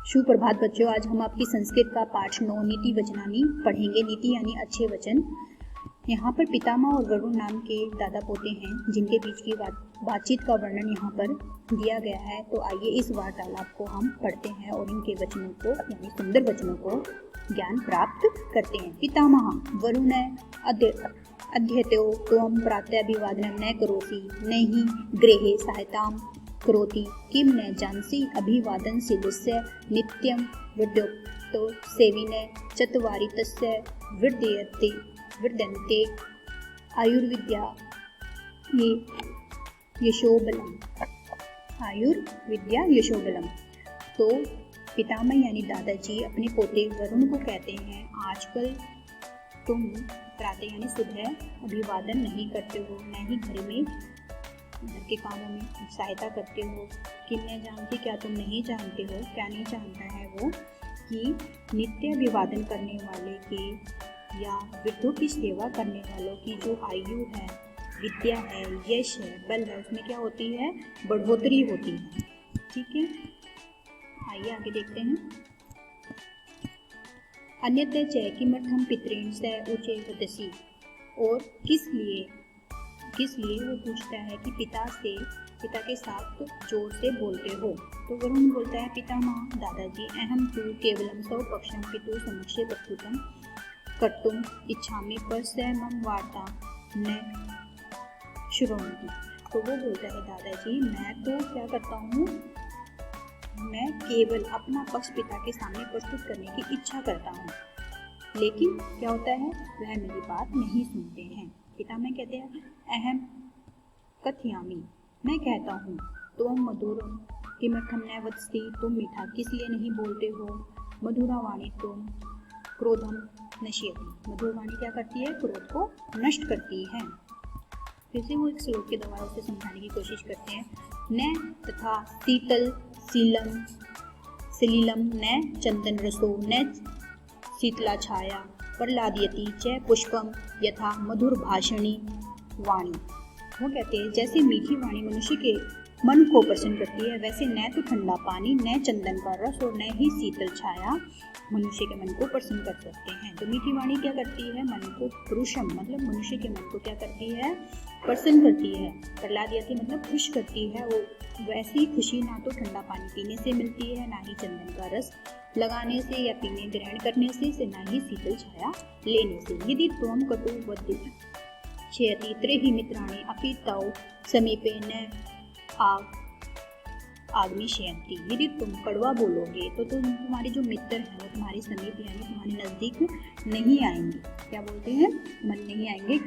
सुप्रभात बच्चों, आज हम आपकी संस्कृत का पाठ 9 नीति वचनानी पढ़ेंगे। नीति यानी अच्छे वचन। यहाँ पर पितामह और वरुण नाम के दादा पोते हैं जिनके बीच की बातचीत का वर्णन यहाँ पर दिया गया है। तो आइए इस वार्तालाप को हम पढ़ते हैं और इनके वचनों को यानी सुंदर वचनों को ज्ञान प्राप्त करते हैं। पितामह वरुण अध्येतो त्वं प्रातःभिवादनं न करोसि, न हि गृहे सहायतां करोति, किं न जानसि अभिवादनशीलस्य नित्यं वृद्धोक्तो सेविने चत्वारितस्य वर्धन्ते आयुर्विद्या यशोबलम। तो पितामह यानी दादाजी अपने पोते वरुण को कहते हैं, आजकल तुम प्रातः यानी सुबह अभिवादन नहीं करते हो, न ही घर के कामों में सहायता करते हो। कि मैं जानती, क्या तुम नहीं जानते हो? क्या नहीं जानता है वो कि नित्य अभिवादन करने वाले के या वृद्धों की सेवा करने वालों की जो आयु है, विद्या है, यश है, बल है, उसमें क्या होती है? बढ़ोतरी होती है। ठीक है, आइए आगे देखते हैं। अन्यथा च किमर्थं पितॄन् स ऊचे वदसि, और किस लिए वो पूछता है कि पिता के साथ जोर से बोलते हो। तो वरुण बोलता है, पितामह दादाजी, अहम तु केवलं स्वपक्षं पितुः समक्षे प्रस्तुतं कर्तुम् इच्छामि, पर स मम वार्ता न शृणोति। तो वो बोलता है, दादाजी मैं तो क्या करता हूँ, मैं केवल अपना पक्ष पिता के सामने प्रस्तुत करने की इच्छा करता हूँ, लेकिन क्या होता है, वह मेरी बात नहीं सुनते हैं। पितामह कहते हैं, अहम कथयामि, मैं कहता हूँ, त्वं मधुरं किमर्थं न वदसि, तुम मीठा किस लिए नहीं बोलते हो। मधुरा वाणी तुम क्रोधम नश्यति, मधुर वाणी क्या करती है? क्रोध को नष्ट करती है। फिर से वो एक श्लोक के द्वारा उसे समझाने की कोशिश करते हैं। न तथा शीतल सलीलम न चंदन रसो न शीतला छाया प्रहलादयति च पुष्पम यथा मधुर भाषणी वाणी। वो कहते हैं, जैसे मीठी वाणी मनुष्य के मन को प्रसन्न करती है, वैसे न तो ठंडा पानी, न चंदन का रस और न ही शीतल छाया मनुष्य के मन को प्रसन्न कर सकते हैं। तो मीठी वाणी क्या करती है? मन को पुरुषम मतलब मनुष्य के मन को क्या करती है? प्रसन्न करती है। प्रहलादयति मतलब खुश करती है। वो वैसी खुशी ना तो ठंडा पानी पीने से मिलती है, ना ही चंदन का रस लगाने से या पीने ग्रहण करने से ना ही शीतल छाया लेने से। यदि त्वं कटु वदति त्रिहि मित्राणि अपि तौ समीपे न आगमिष्यन्ति। यदि तुम कड़वा बोलोगे तो तुम्हारे जो मित्र हैं वो तुम्हारे समीप यानी तुम्हारे नजदीक नहीं आएंगे। क्या बोलते हैं? मन नहीं आएंगे।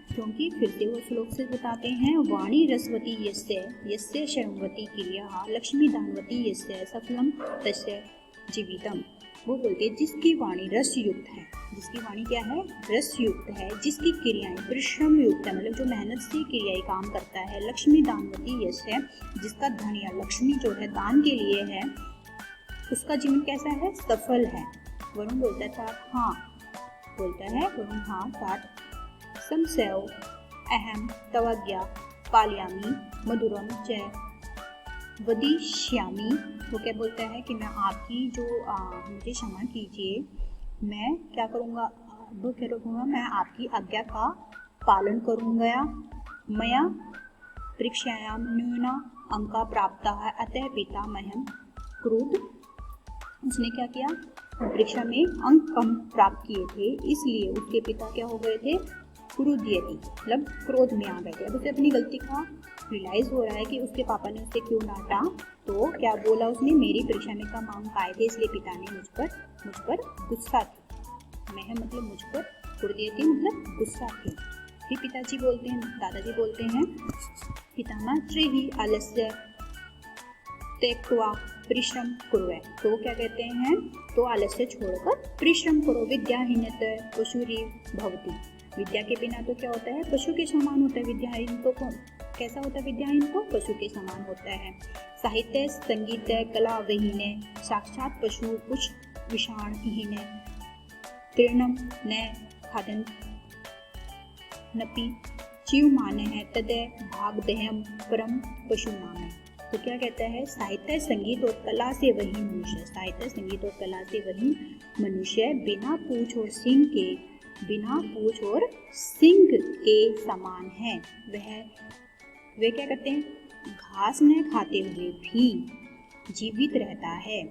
क्योंकि फिर से वो श्लोक से बताते हैं, वाणी रसवती यस्य शर्मवती क्रिया लक्ष्मी दानवती यस्य सफलम तस्य जीवितम। वो बोलते हैं, जिसकी वाणी रस युक्त है, जिसकी वाणी क्या है? रस युक्त है, जिसकी क्रियाएं परिश्रम युक्त है, मतलब जो मेहनत से क्रियाएं काम करता है। लक्ष्मी दानवती यस्य, जिसका धन या लक्ष्मी जो है दान के लिए है, उसका जीवन कैसा है? सफल है। वरुण बोलता था, हाँ बोलता है वरुण, हाँ तात संशयो अहम तवाज्ञा पालयामि मधुरम च वदिष्यामि। वो क्या बोलता है कि मैं आपकी जो मुझे क्षमा कीजिए, मैं क्या करूँगा? वो क्या करूँगा? मैं आपकी आज्ञा का पालन करूँगा। मया परीक्षायां न्यूना अंका प्राप्ता है, अतः पिता मह्यं क्रोध। उसने क्या किया? परीक्षा में अंक कम प्राप्त किए थे, इसलिए उसके पिता क्या हो गए थे? क्रुध्यति मतलब क्रोध में आ गए थे। अब उसे अपनी गलती का रियलाइज हो रहा है कि उसके पापा ने उसे क्यों डांटा। तो क्या बोला उसने? मेरी परीक्षा में कम अंक आए थे, इसलिए पिता ने मुझ पर गुस्सा थी। मैं मतलब मुझ पर क्रुध्यति मतलब गुस्सा थी। फिर पिताजी बोलते हैं, दादाजी बोलते हैं, पितामह त्रिहि आलस्य त्यक्त्वा परिश्रम कुर्वे। तो क्या कहते हैं? तो आलस्य छोड़कर परिश्रम करो। विद्याहीनतः पशुरिव भवति, विद्या के बिना तो क्या होता है? पशु के समान होता है। विद्याहीन तो कैसा होता है? विद्याहीन तो पशु के समान होता है। साहित्य संगीत कला विहीन साक्षात पशु कुछ विषाणहीन तृणम न खादन नपि जीवमान है तद भागदेहम परम पशु नाम है। तो क्या कहता है, साहित्य संगीत और कला से वही मनुष्य, साहित्य संगीत और कला से वही मनुष्य बिना पूंछ और सींग के समान है। वे क्या करते हैं, घास न खाते हुए भी जीवित रहता है।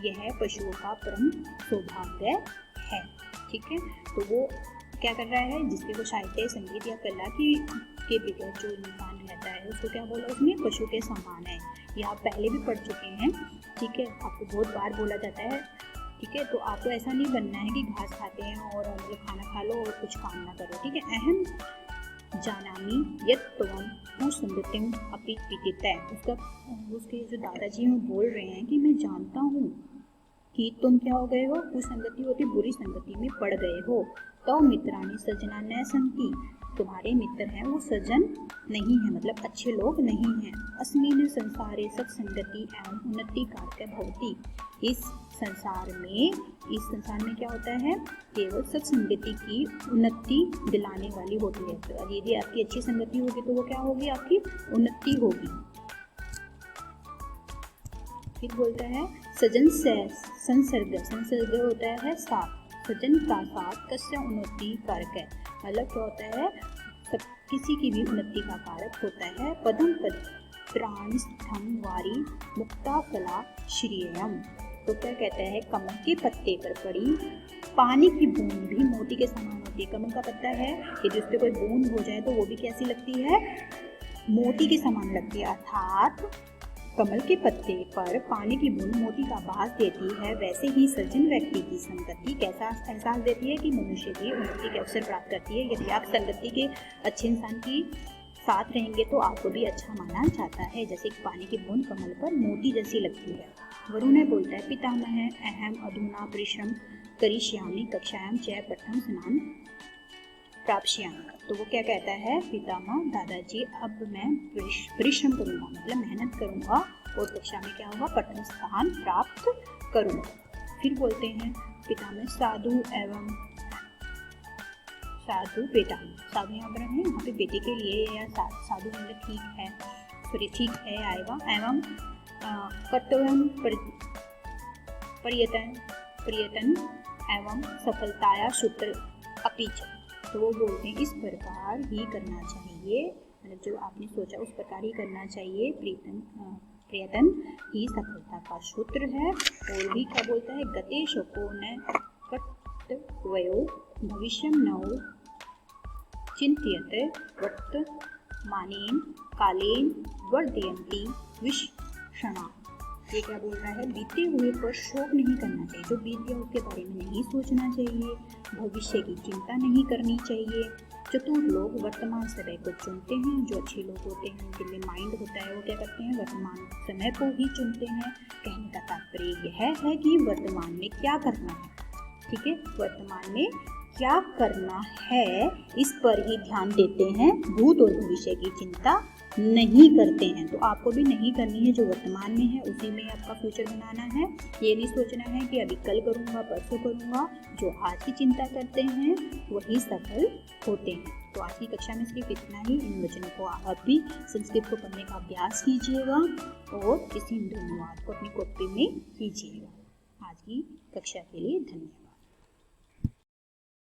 यह पशुओं का परम सौभाग्य है। ठीक है, तो वो क्या कर रहा है, जिसके को साहित्य संगीत या कला के बगैर जो इंसान रहता है उसको क्या बोला, उसमें पशु के समान है। ये आप पहले भी पढ़ चुके हैं। ठीक है, आपको बहुत बार बोला जाता है। ठीक है, तो आपको ऐसा नहीं बनना है कि घास खाते हैं और मतलब खाना खा लो और कुछ काम ना करो। ठीक है, अहम जानामि यत् त्वं कुसंगतिम् अपि विदितः, उसके जो दादाजी हैं वो बोल रहे हैं कि मैं जानता हूँ कि तुम क्या हो गए हो, कुसंगति होती बुरी संगति में पड़ गए हो। तो मित्राणि सजना न सन्ति, तुम्हारे मित्र हैं वो सज्जन नहीं है, मतलब अच्छे लोग नहीं हैं। अस्मिन् संसारे सत्संगति एवं उन्नति कारक भवति, इस संसार में क्या होता है, केवल सत्संगति की उन्नति दिलाने वाली होती है। तो यदि आपकी अच्छी संगति होगी तो वो क्या होगी, आपकी उन्नति होगी। फिर बोलता है सजन से संसर्ग होता है साथ, सजन का साथ कस्य उन्नति कारक है, मतलब क्या होता है, सब किसी की भी उन्नति का कारक होता है। पदम पद प्राणस्थम वारी मुक्ता फला श्रियम, तो क्या कहता है, कमल के पत्ते पर पड़ी पानी की बूंद भी मोती के समान होती है। कमल का पत्ता है, यदि उस पर कोई बूंद हो जाए तो वो भी कैसी लगती है, मोती के समान लगती है। अर्थात कमल के पत्ते पर पानी की बूंद मोती का भास देती है, वैसे ही सज्जन व्यक्ति की संगति कैसा एहसास देती है कि मनुष्य की उन्नति के अवसर प्राप्त करती है। यदि आप संगति के अच्छे इंसान की साथ रहेंगे तो आपको भी अच्छा माना जाता है, जैसे पानी की बूंद कमल पर मोती जैसी लगती है। वरुण बोलता है पितामह अहम अधुना परिश्रम करिष्यामि कक्षायां च प्रथम स्नान प्राप्स्यामि, तो वो क्या कहता है, पितामह दादाजी अब मैं परिश्रम करूँगा, मतलब मेहनत करूँगा और कक्षा में क्या होगा, प्रथम स्थान प्राप्त करूँगा। फिर बोलते हैं पितामह साधु एवं साधु बेटा, साधु यहाँ पर है, यहाँ पे बेटे के लिए या साधु मतलब ठीक है आएगा। एवं कर्तव्यम पर्यटन एवं सफलताया सूत्र अपीच, तो वो बोलते हैं इस प्रकार ही करना चाहिए, मतलब जो आपने सोचा उस प्रकार ही करना चाहिए। प्रयत्न ही सफलता का सूत्र है। और भी क्या बोलता है, गते शोको न कर्तव्यो भविष्यं न चिंत्यते वर्तमानेन कालेन वर्धयन्ति विषणा, ये क्या बोल रहा है, बीते हुए पर शोक नहीं करना चाहिए, जो बीत गया उसके बारे में नहीं सोचना चाहिए, भविष्य की चिंता नहीं करनी चाहिए। चतुर लोग वर्तमान समय को चुनते हैं, जो अच्छे लोग होते हैं जिनमें माइंड होता है वो क्या करते हैं, वर्तमान समय को ही चुनते हैं। कहने का तात्पर्य यह है कि वर्तमान में क्या करना है, ठीक है, वर्तमान में क्या करना है इस पर ही ध्यान देते हैं, भूत और भविष्य की चिंता नहीं करते हैं। तो आपको भी नहीं करनी है, जो वर्तमान में है उसी में आपका फ्यूचर बनाना है। ये नहीं सोचना है कि अभी कल करूँगा परसों करूँगा, जो आज की चिंता करते हैं वही सफल होते हैं। तो आज की कक्षा में सिर्फ इतना ही। इन वचनों को आप भी संस्कृत को पढ़ने का अभ्यास कीजिएगा और इस हिंदू अनुवाद को अपनी कॉपी में कीजिएगा। आज की कक्षा के लिए धन्यवाद।